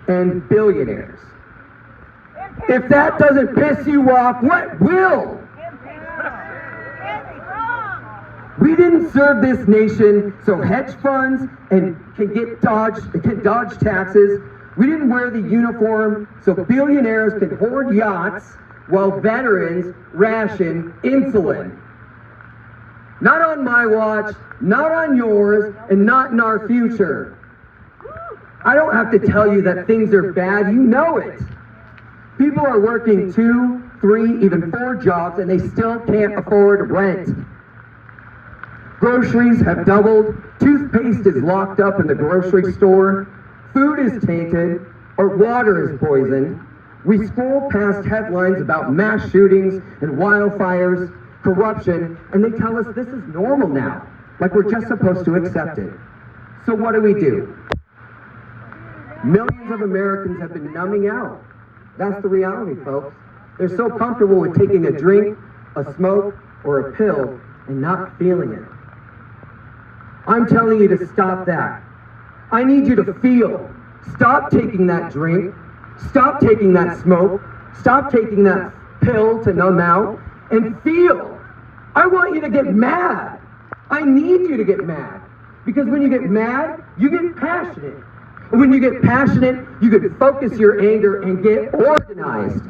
and billionaires. If that doesn't piss you off, what will? We didn't serve this nation so hedge funds can dodge taxes. We didn't wear the uniform so billionaires can hoard yachts while veterans ration insulin. Not on my watch, not on yours, and not in our future. I don't have to tell you that things are bad, you know it. People are working 2, 3, even 4 jobs and they still can't afford rent. Groceries have doubled, toothpaste is locked up in the grocery store, food is tainted, or water is poisoned. We scroll past headlines about mass shootings and wildfires, corruption, and they tell us this is normal now, like we're just supposed to accept it. So what do? Millions of Americans have been numbing out. That's the reality, folks. They're so comfortable with taking a drink, a smoke, or a pill and not feeling it. I'm telling you to stop that. I need you to feel. Stop taking that drink. Stop taking that smoke. Stop taking that pill to numb out and feel. I want you to get mad. I need you to get mad. Because when you get mad, you get passionate. And when you get passionate, you can focus your anger and get organized.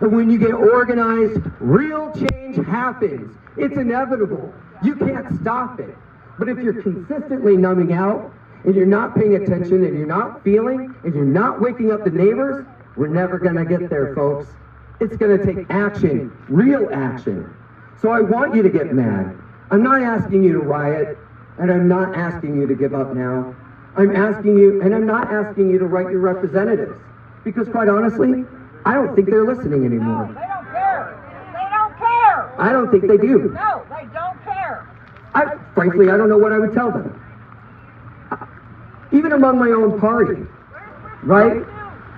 And when you get organized, real change happens. It's inevitable. You can't stop it. But if you're consistently numbing out, and you're not paying attention, and you're not feeling, and you're not waking up the neighbors, we're never gonna get there, folks. It's gonna take action, real action. So I want you to get mad. I'm not asking you to riot, and I'm not asking you to give up now. I'm asking you, and I'm not asking you to write your representatives. Because quite honestly, I don't think they're listening anymore. No, they don't care. They don't care. I don't think they do. No, they don't care. Frankly, I don't know what I would tell them. Even among my own party, right?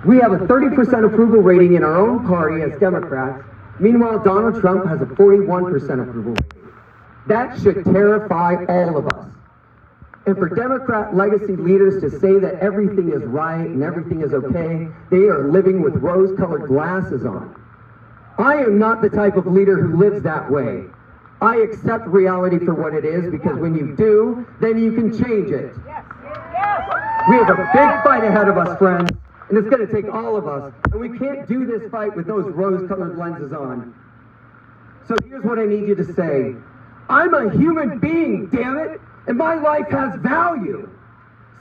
We have a 30% approval rating in our own party as Democrats. Meanwhile, Donald Trump has a 41% approval rating. That should terrify all of us. And for Democrat legacy leaders to say that everything is right and everything is okay, they are living with rose-colored glasses on. I am not the type of leader who lives that way. I accept reality for what it is, because when you do, then you can change it. Yes. Yes. We have a big fight ahead of us, friends, and it's going to take all of us. And we can't do this fight with those rose-colored lenses on. So here's what I need you to say. I'm a human being, damn it, and my life has value.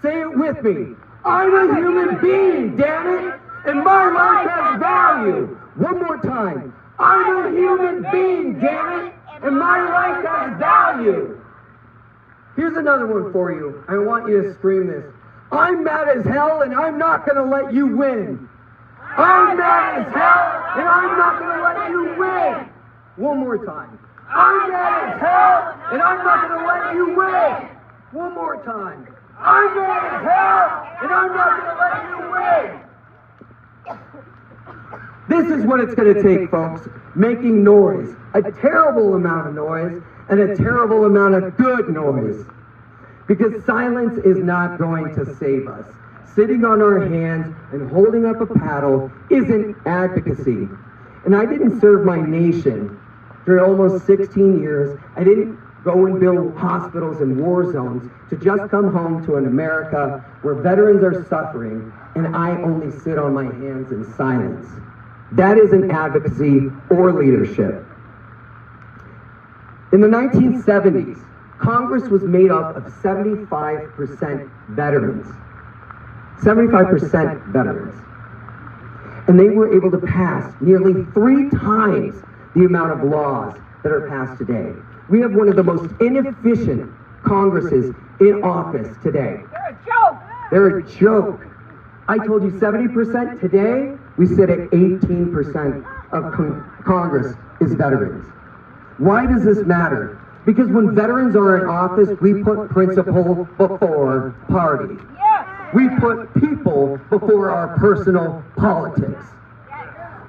Say it with me. I'm a human being, damn it, and my life has value. One more time. I'm a human being, damn it, and my life has value. Here's another one for you. I want you to scream this. I'm mad as hell, and I'm not going to let you win. I'm mad as hell, and I'm not going to let you win. One more time. I'm mad as hell, and I'm not going to let you win. One more time. I'm mad as hell, and I'm not going to let you win. This is what it's going to take, folks. Making noise. A terrible amount of noise, and a terrible amount of good noise. Because silence is not going to save us. Sitting on our hands and holding up a paddle isn't advocacy. And I didn't serve my nation for almost 16 years. I didn't go and build hospitals in war zones to just come home to an America where veterans are suffering and I only sit on my hands in silence. That isn't advocacy or leadership. In the 1970s, Congress was made up of 75% veterans. 75% veterans. And they were able to pass nearly 3 times the amount of laws that are passed today. We have one of the most inefficient Congresses in office today. They're a joke. They're a joke. I told you 70%. Today, we sit at 18% of Congress is veterans. Why does this matter? Because when veterans are in office, we put principle before party. Yes. We put people before our personal politics.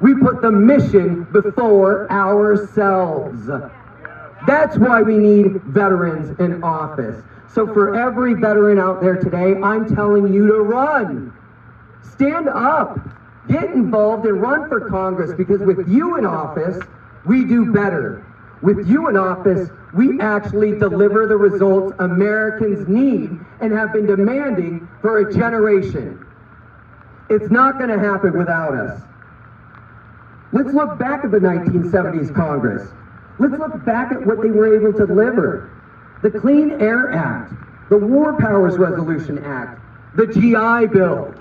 We put the mission before ourselves. That's why we need veterans in office. So for every veteran out there today, I'm telling you to run. Stand up, get involved, and run for Congress, because with you in office, we do better. With you in office, we actually deliver the results Americans need and have been demanding for a generation. It's not going to happen without us. Let's look back at the 1970s Congress. Let's look back at what they were able to deliver. The Clean Air Act, the War Powers Resolution Act, the GI Bill,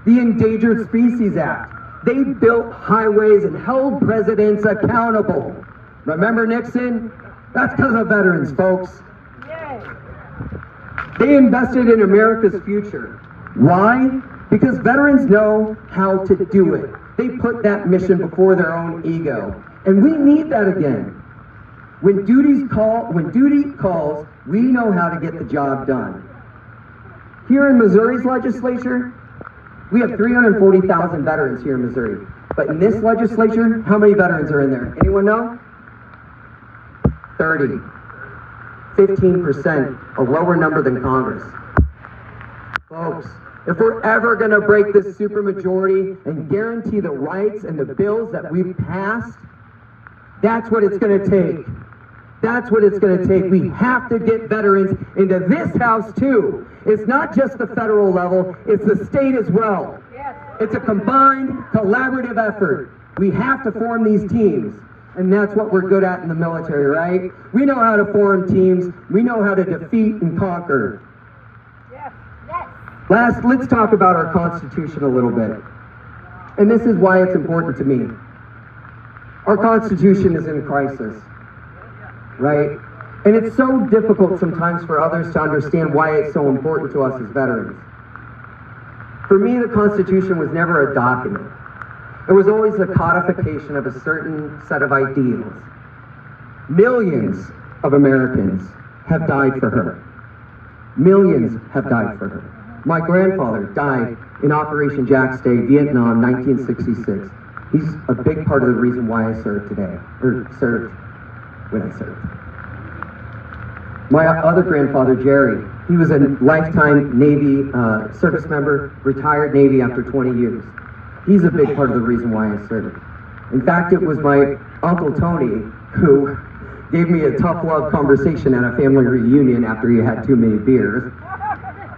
the Endangered Species Act. They built highways and held presidents accountable. Remember Nixon? That's because of veterans, folks. Yay. They invested in America's future. Why? Because veterans know how to do it. They put that mission before their own ego. And we need that again. When duty calls, we know how to get the job done. Here in Missouri's legislature, we have 340,000 veterans here in Missouri. But in this legislature, how many veterans are in there? Anyone know? 30. 15%, a lower number than Congress. Folks, if we're ever going to break this supermajority and guarantee the rights and the bills that we've passed, that's what it's going to take. That's what it's going to take. We have to get veterans into this house too. It's not just the federal level, it's the state as well. Yes. It's a combined, collaborative effort. We have to form these teams. And that's what we're good at in the military, right? We know how to form teams. We know how to defeat and conquer. Yes. Yes. Last, let's talk about our Constitution a little bit. And this is why it's important to me. Our Constitution is in crisis, right? And it's so difficult sometimes for others to understand why it's so important to us as veterans. For me, the Constitution was never a document. It was always a codification of a certain set of ideals. Millions of Americans have died for her. Millions have died for her. My grandfather died in Operation Jack's Day, Vietnam, 1966. He's a big part of the reason why I served today, or served when I served. My other grandfather, Jerry, he was a lifetime Navy service member, retired Navy after 20 years. He's a big part of the reason why I served. In fact, it was my Uncle Tony who gave me a tough love conversation at a family reunion after he had too many beers.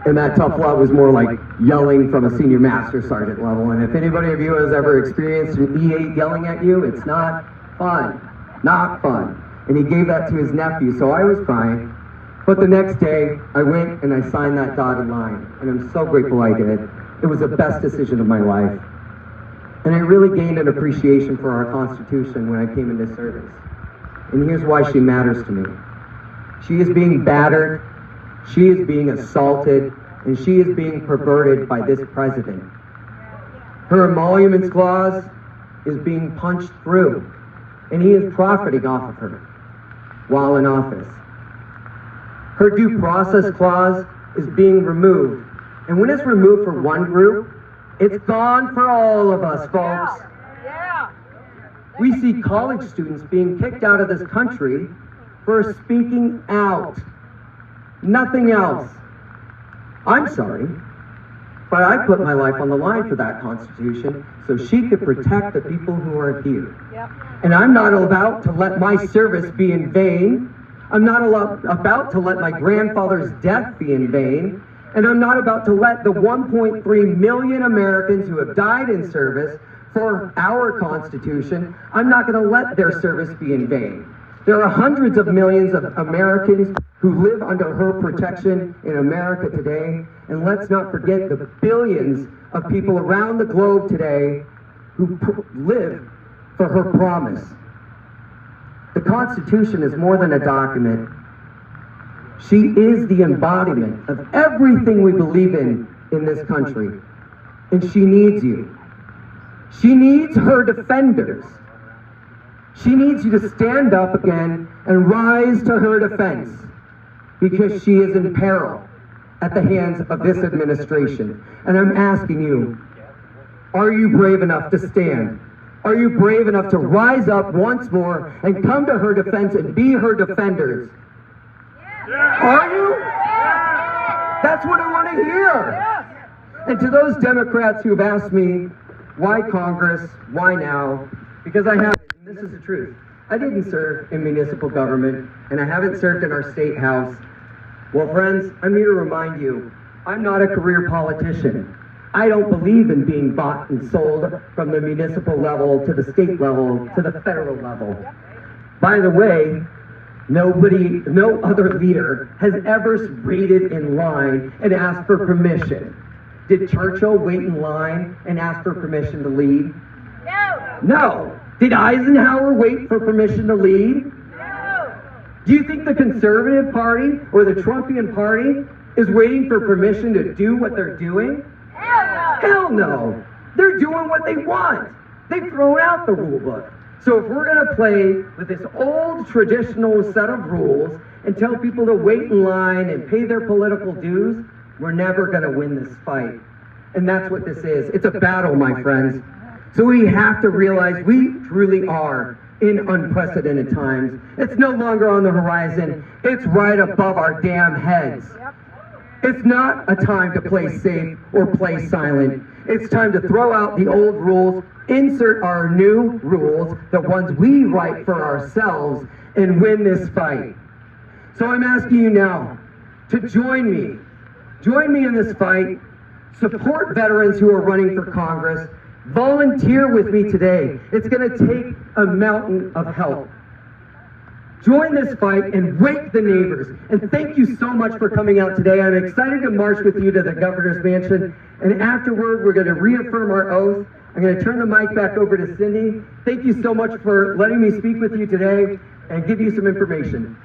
And that tough love was more like yelling from a senior master sergeant level. And if anybody of you has ever experienced an E8 yelling at you, it's not fun. Not fun. And he gave that to his nephew, so I was crying. But the next day, I went and I signed that dotted line. And I'm so grateful I did. It was the best decision of my life. And I really gained an appreciation for our Constitution when I came into service. And here's why she matters to me. She is being battered, she is being assaulted, and she is being perverted by this president. Her emoluments clause is being punched through, and he is profiting off of her while in office. Her due process clause is being removed, and when it's removed for one group, it's gone for all of us, folks. Yeah. We see college students being kicked out of this country for speaking out. Nothing else. I'm sorry, but I put my life on the line for that Constitution so she could protect the people who are here. Yep. And I'm not about to let my service be in vain. I'm not about to let my grandfather's death be in vain. And I'm not about to let the 1.3 million Americans who have died in service for our Constitution, I'm not going to let their service be in vain. There are hundreds of millions of Americans who live under her protection in America today, and let's not forget the billions of people around the globe today who live for her promise. The Constitution is more than a document. She is the embodiment of everything we believe in this country. And she needs you. She needs her defenders. She needs you to stand up again and rise to her defense, because she is in peril at the hands of this administration. And I'm asking you, are you brave enough to stand? Are you brave enough to rise up once more and come to her defense and be her defenders? Are you? That's what I want to hear. And to those Democrats who've asked me, why Congress, why now? Because I haven't, and this is the truth. I didn't serve in municipal government, and I haven't served in our state house. Well, friends, I'm here to remind you, I'm not a career politician. I don't believe in being bought and sold from the municipal level to the state level to the federal level. By the way, no other leader has ever waited in line and asked for permission. Did Churchill wait in line and ask for permission to lead? No. No. Did Eisenhower wait for permission to lead? No. Do you think the Conservative Party or the Trumpian Party is waiting for permission to do what they're doing? Hell no. Hell no. They're doing what they want. They've thrown out the rule book. So if we're going to play with this old traditional set of rules and tell people to wait in line and pay their political dues, we're never going to win this fight. And that's what this is. It's a battle, my friends. So we have to realize we truly are in unprecedented times. It's no longer on the horizon. It's right above our damn heads. It's not a time to play safe or play silent. It's time to throw out the old rules, insert our new rules, the ones we write for ourselves, and win this fight. So I'm asking you now to join me. Join me in this fight. Support veterans who are running for Congress. Volunteer with me today. It's going to take a mountain of help. Join this fight and wake the neighbors. And thank you so much for coming out today. I'm excited to march with you to the governor's mansion. And afterward, we're going to reaffirm our oath. I'm going to turn the mic back over to Cindy. Thank you so much for letting me speak with you today and give you some information.